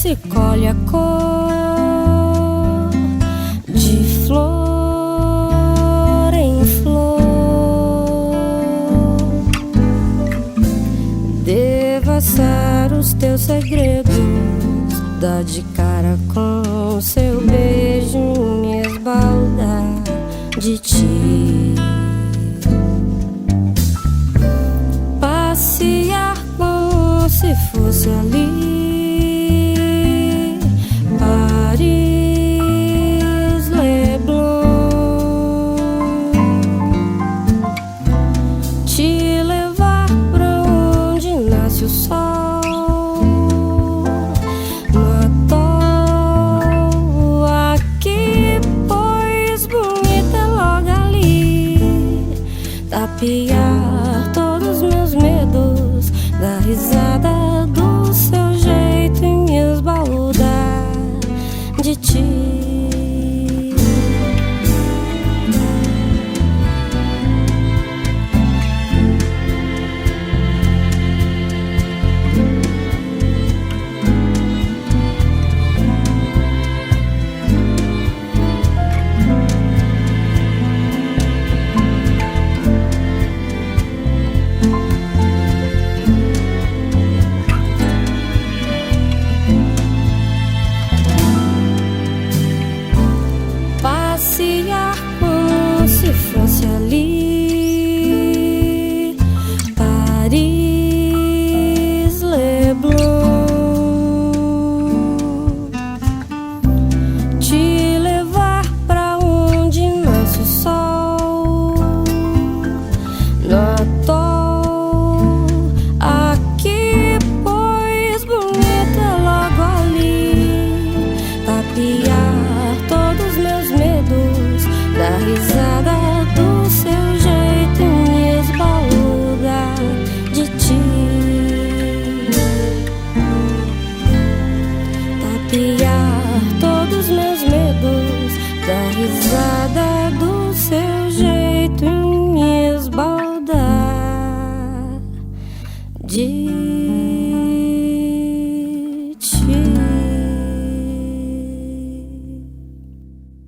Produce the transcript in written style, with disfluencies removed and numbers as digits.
se colhe a cor de flor em flor. Devassar os teus segredos, dar de cara com seu beijo, me esbaldar de ti. Passear como se fosse ali, Paris, Leblon. Te levar pra onde nasce o sol, no atol aqui, pois bonita é logo ali. Tapear todos meus medos, dar risada do seu jeito e me esbaldar de ti. Passear como se fosse ali, Paris, Leblon. Te levar pra onde nasce o sol, no atol aqui, pois bonita é logo ali. Tapear todos meus medos, dar risada do seu jeito e me esbaldar de ti. Tapear todos meus medos, dar risada do seu jeito e me esbaldar de